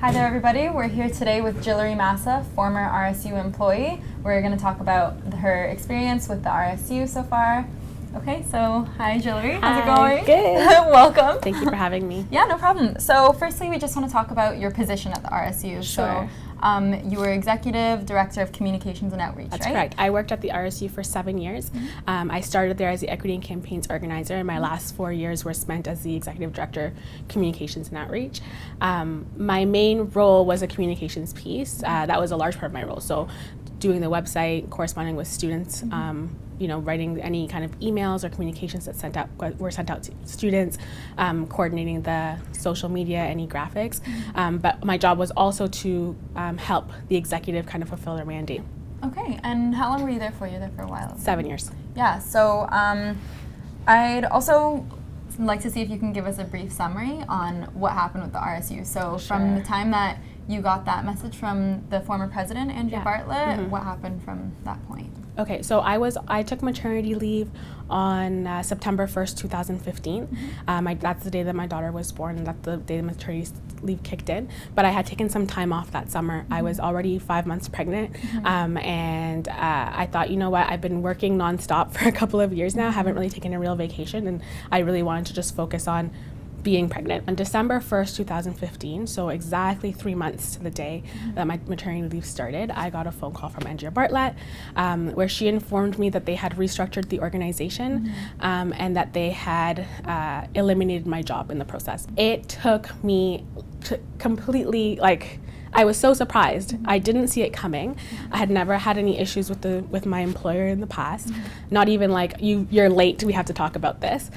Hi there, everybody. We're here today with Gilary Massa, former RSU employee. We're going to talk about her experience with the RSU so far. Okay, so hi, Gilary. How's it going? Good. Welcome. Thank you for having me. Yeah, no problem. So firstly, we just want to talk about your position at the RSU. Sure. So you were Executive Director of Communications and Outreach, That's right? correct. I worked at the RSU for 7 years. Mm-hmm. I started there as the Equity and Campaigns Organizer, and my last 4 years were spent as the Executive Director, Communications and Outreach. My main role was a communications piece. That was a large part of my role. So doing the website, corresponding with students, writing any kind of emails or communications that were sent out to students, coordinating the social media, any graphics. But my job was also to help the executive kind of fulfill their mandate. Okay, and how long were you there for? You were there for a while. 7 years. Yeah, so I'd also like to see if you can give us a brief summary on what happened with the RSU. So from the time that you got that message from the former president, Andrea Bartlett, what happened from that point? Okay, so I took maternity leave on September 1st, 2015. That's the day that my daughter was born, and that's the day the maternity leave kicked in. But I had taken some time off that summer. I was already 5 months pregnant, and I thought, you know what, I've been working nonstop for a couple of years now, haven't really taken a real vacation, and I really wanted to just focus on being pregnant. On December 1st, 2015, so exactly 3 months to the day that my maternity leave started, I got a phone call from Andrea Bartlett where she informed me that they had restructured the organization and that they had eliminated my job in the process. It took me completely, I was so surprised. I didn't see it coming. I had never had any issues with my employer in the past. Not even you're late, we have to talk about this.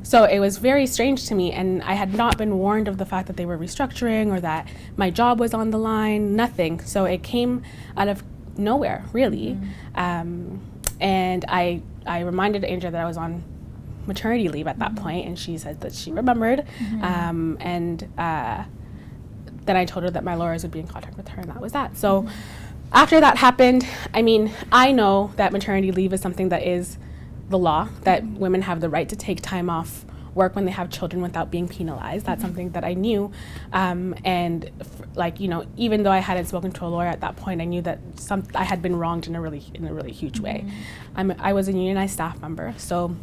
So it was very strange to me, and I had not been warned of the fact that they were restructuring or that my job was on the line, nothing. So it came out of nowhere, really. And I reminded Andrea that I was on maternity leave at that point, and she said that she remembered. Then I told her that my lawyers would be in contact with her, and that was that. So after that happened, I know that maternity leave is something that is the law, that women have the right to take time off work when they have children without being penalized. That's something that I knew. Even though I hadn't spoken to a lawyer at that point, I knew that I had been wronged in a really huge way. I was a unionized staff member, so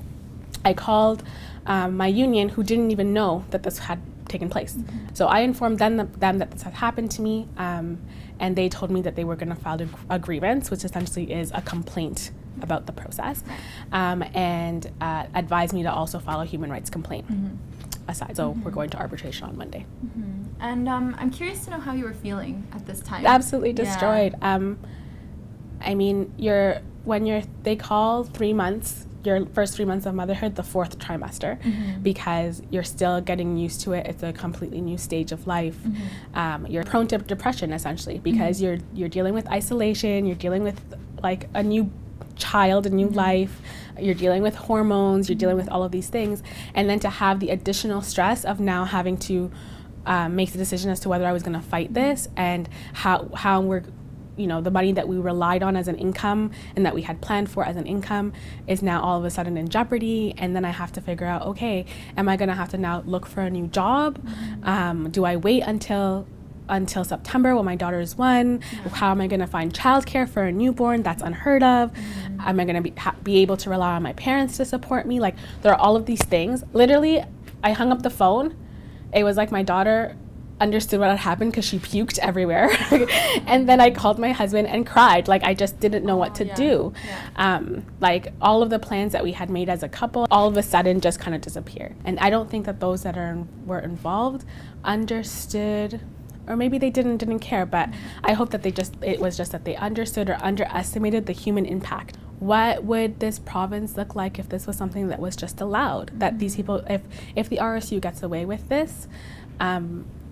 I called my union, who didn't even know that this had taken place. So I informed them that this had happened to me, and they told me that they were going to file a grievance, which essentially is a complaint about the process, and advised me to also file a human rights complaint aside. So we're going to arbitration on Monday. And I'm curious to know how you were feeling at this time. Absolutely destroyed. They call 3 months, your first 3 months of motherhood, the fourth trimester, because you're still getting used to it. It's a completely new stage of life. You're prone to depression, essentially, because you're dealing with isolation, you're dealing with a new child, a new life, you're dealing with hormones, you're dealing with all of these things, and then to have the additional stress of now having to make the decision as to whether I was going to fight this, and how we're, the money that we relied on as an income and that we had planned for as an income is now all of a sudden in jeopardy. And then I have to figure out, okay, am I going to have to now look for a new job? Do I wait until September when my daughter is 1? How am I going to find childcare for a newborn? That's unheard of. Am I going to be able to rely on my parents to support me? There are all of these things. Literally, I hung up the phone. It was like my daughter understood what had happened because she puked everywhere. And then I called my husband and cried. I just didn't know what to do. All of the plans that we had made as a couple all of a sudden just kind of disappeared. And I don't think that those that were involved understood, or maybe they didn't care, but I hope that it was just that they understood or underestimated the human impact. What would this province look like if this was something that was just allowed? That these people, if the RSU gets away with this,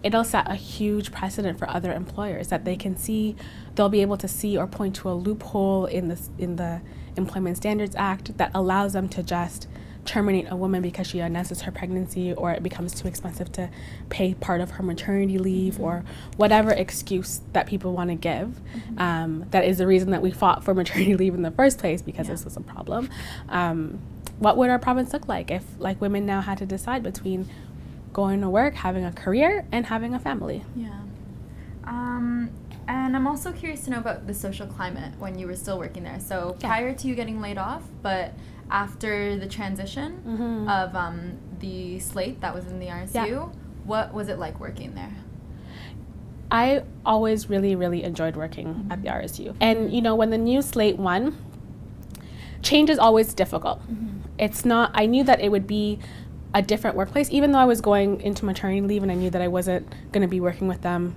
it'll set a huge precedent for other employers, that they'll be able to see or point to a loophole in the Employment Standards Act that allows them to just terminate a woman because she announces her pregnancy, or it becomes too expensive to pay part of her maternity leave, or whatever excuse that people want to give. That is the reason that we fought for maternity leave in the first place, because this was a problem. What would our province look like if women now had to decide between going to work, having a career, and having a family? Yeah. And I'm also curious to know about the social climate when you were still working there. So prior to you getting laid off, but after the transition of the slate that was in the RSU, what was it like working there? I always really, really enjoyed working at the RSU. And, you know, when the new slate won, change is always difficult. It's not, I knew that it would be a different workplace, even though I was going into maternity leave and I knew that I wasn't going to be working with them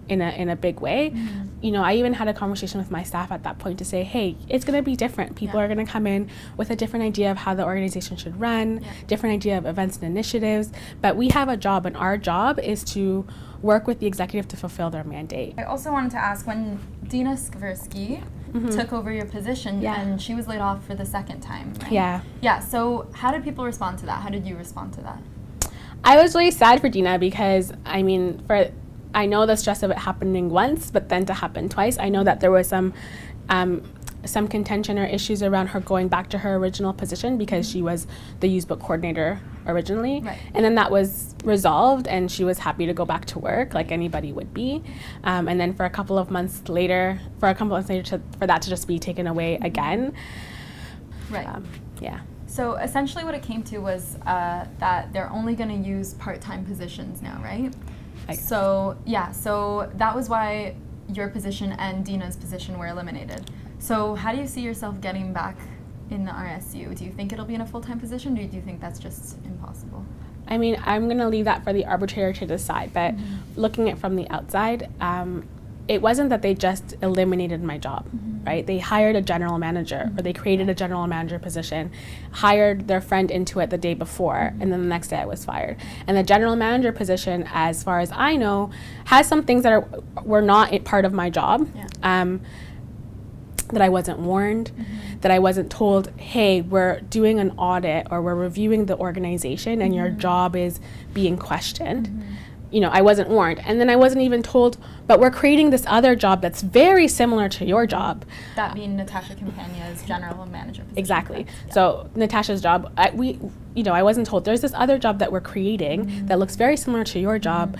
in a big way. You know, I even had a conversation with my staff at that point to say, hey, it's going to be different. People are going to come in with a different idea of how the organization should run, different idea of events and initiatives, but we have a job, and our job is to work with the executive to fulfill their mandate. I also wanted to ask, when Dina Skversky took over your position, and she was laid off for the second time, right? Yeah, so how did people respond to that? How did you respond to that? I was really sad for Dina because, I mean, I know the stress of it happening once, but then to happen twice. I know that there was some contention or issues around her going back to her original position because she was the used book coordinator originally. And then that was resolved and she was happy to go back to work like anybody would be. And then for a couple of months later, for that to just be taken away again. So essentially what it came to was that they're only going to use part-time positions now, right? So that was why your position and Dina's position were eliminated. So how do you see yourself getting back in the RSU? Do you think it'll be in a full-time position, or do you think that's just impossible? I mean, I'm going to leave that for the arbitrator to decide, but looking at it from the outside, it wasn't that they just eliminated my job, right? They hired a general manager, or they created a general manager position, hired their friend into it the day before, and then the next day I was fired. And the general manager position, as far as I know, has some things that were not part of my job, that I wasn't warned, that I wasn't told, hey, we're doing an audit or we're reviewing the organization and your job is being questioned. You know, I wasn't warned. And then I wasn't even told, but we're creating this other job that's very similar to your job. That being Natasha Campagna's general manager position. Exactly. So Natasha's job, I wasn't told, there's this other job that we're creating that looks very similar to your job.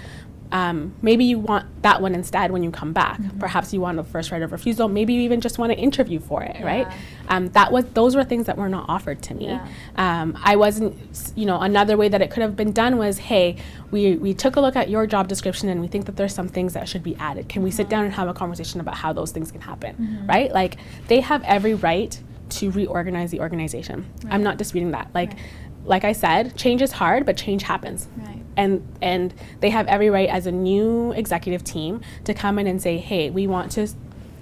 Maybe you want that one instead when you come back. Perhaps you want a first right of refusal. Maybe you even just want to interview for it, right? Those were things that were not offered to me. I wasn't, another way that it could have been done was, hey, we took a look at your job description and we think that there's some things that should be added. Can we sit down and have a conversation about how those things can happen, right? Like, they have every right to reorganize the organization. I'm not disputing that. Like I said, change is hard, but change happens. And they have every right as a new executive team to come in and say, hey, we want to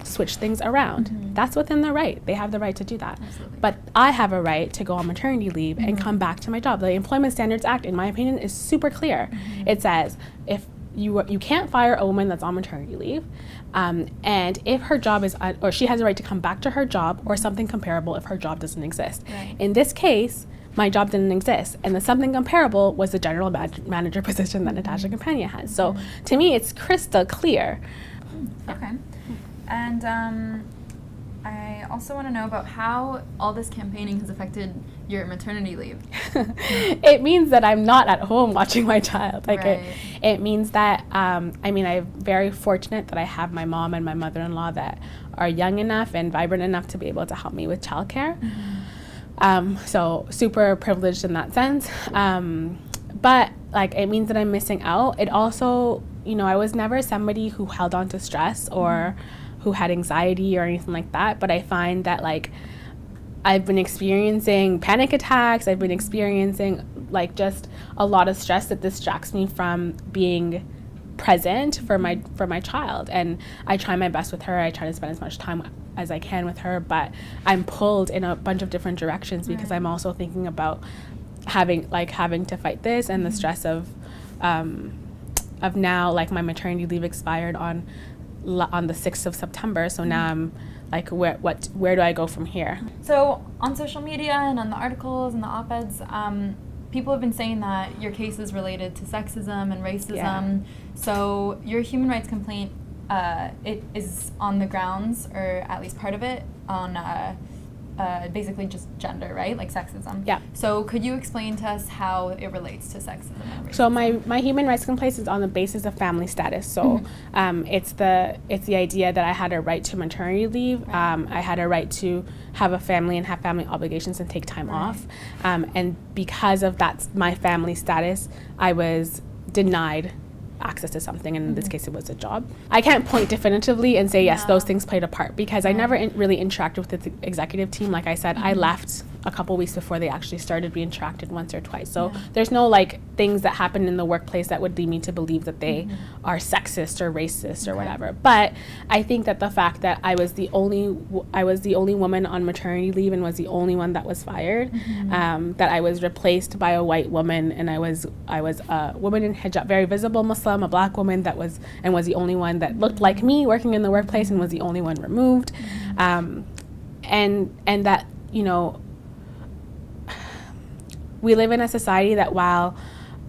switch things around. That's within their right. They have the right to do that. But I have a right to go on maternity leave and come back to my job. The Employment Standards Act, in my opinion, is super clear. It says if you can't fire a woman that's on maternity leave, and if her job is, or she has a right to come back to her job or something comparable if her job doesn't exist. In this case, my job didn't exist, and the something comparable was the general manager position that Natasha Campagna has. So to me, it's crystal clear. Okay. And I also want to know about how all this campaigning has affected your maternity leave. It means that I'm not at home watching my child. It means that, I'm very fortunate that I have my mom and my mother-in-law that are young enough and vibrant enough to be able to help me with childcare. So super privileged in that sense. But it means that I'm missing out. It also, I was never somebody who held on to stress or who had anxiety or anything like that. But I find that I've been experiencing panic attacks. I've been experiencing just a lot of stress that distracts me from being present for my child. And I try my best with her. I try to spend as much time as I can with her, but I'm pulled in a bunch of different directions because I'm also thinking about having to fight this and the stress of now my maternity leave expired on the 6th of September. So now I'm where do I go from here? So on social media and on the articles and the op-eds, people have been saying that your case is related to sexism and racism. So your human rights complaint, it is on the grounds, or at least part of it, on basically just gender, right? Like sexism. Yeah. So could you explain to us how it relates to sexism and racism? So my human rights complaint is on the basis of family status. So it's the idea that I had a right to maternity leave. I had a right to have a family and have family obligations and take time off. And because of that, my family status, I was denied access to something, and in this case it was a job. I can't point definitively and say yes, those things played a part, because I never really interacted with the executive team. Like I said, I left a couple weeks before they actually started. We interacted once or twice. So there's no like things that happened in the workplace that would lead me to believe that they are sexist or racist or whatever. But I think that the fact that I was the only woman on maternity leave and was the only one that was fired, that I was replaced by a white woman, and I was a woman in hijab, very visible Muslim, a black woman that was the only one that looked like me working in the workplace and was the only one removed, and that, you know, we live in a society that while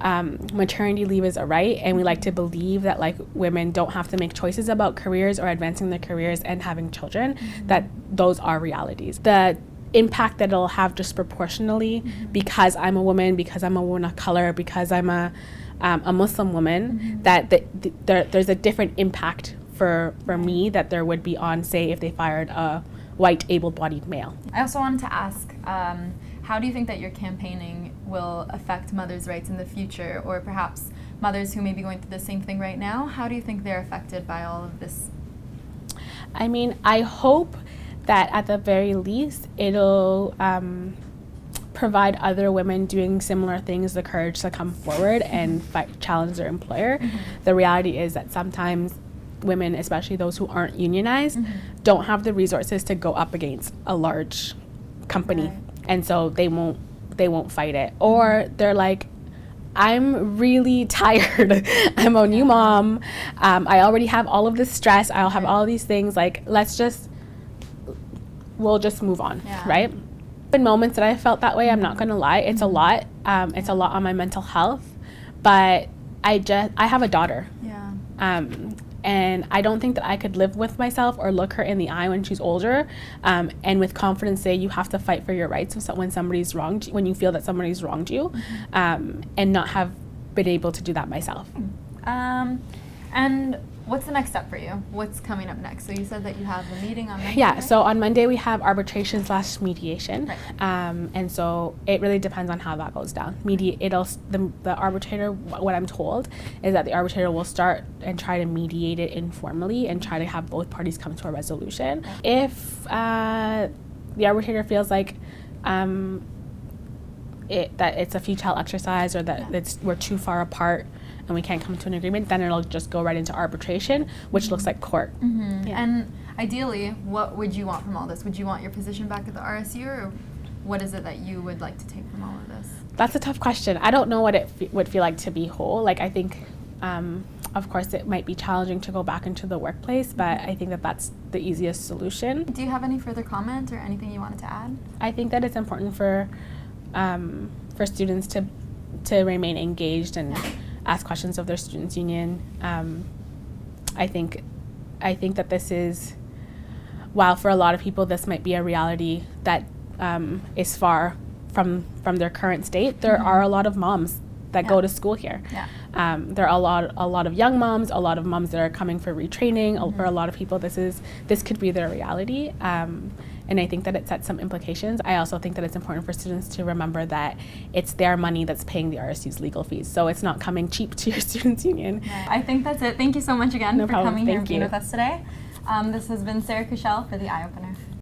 maternity leave is a right, and we like to believe that like women don't have to make choices about careers or advancing their careers and having children, that those are realities. The impact that it'll have disproportionately because I'm a woman, because I'm a woman of color, because I'm a Muslim woman, that there's a different impact for me that there would be on, say, if they fired a white able-bodied male. I also wanted to ask, how do you think that your campaigning will affect mothers' rights in the future, or perhaps mothers who may be going through the same thing right now? How do you think they're affected by all of this? I mean, I hope that at the very least it'll provide other women doing similar things the courage to come forward and challenge their employer. The reality is that sometimes women, especially those who aren't unionized, don't have the resources to go up against a large company, and so they won't fight it, or they're like, I'm really tired. I'm a new mom. I already have all of this stress. I'll have all these things. Like, we'll just move on, right? Been moments that I felt that way. I'm not gonna lie. It's a lot. It's a lot on my mental health, but I have a daughter. And I don't think that I could live with myself or look her in the eye when she's older, and with confidence say you have to fight for your rights when somebody's wronged, when you feel that somebody's wronged you, and not have been able to do that myself. And what's the next step for you? What's coming up next? So you said that you have a meeting on Monday. Yeah, so on Monday we have arbitration/mediation, and so it really depends on how that goes down. The arbitrator, what I'm told is that the arbitrator will start and try to mediate it informally and try to have both parties come to a resolution. If the arbitrator feels like that it's a futile exercise, or that we're too far apart and we can't come to an agreement, then it'll just go right into arbitration, which looks like court. And ideally, what would you want from all this? Would you want your position back at the RSU, or what is it that you would like to take from all of this? That's a tough question. I don't know what it would feel like to be whole. Like, I think, of course, it might be challenging to go back into the workplace, but I think that that's the easiest solution. Do you have any further comment or anything you wanted to add? I think that it's important for students to remain engaged and ask questions of their students' union. I think that this is, while for a lot of people this might be a reality that is far from their current state, there are a lot of moms that go to school here. There are a lot of young moms, a lot of moms that are coming for retraining. For a lot of people, this could be their reality. And I think that it sets some implications. I also think that it's important for students to remember that it's their money that's paying the RSU's legal fees. So it's not coming cheap to your students' union. I think that's it. Thank you so much again for coming here and being with us today. This has been Sarah Kushel for The Eye Opener.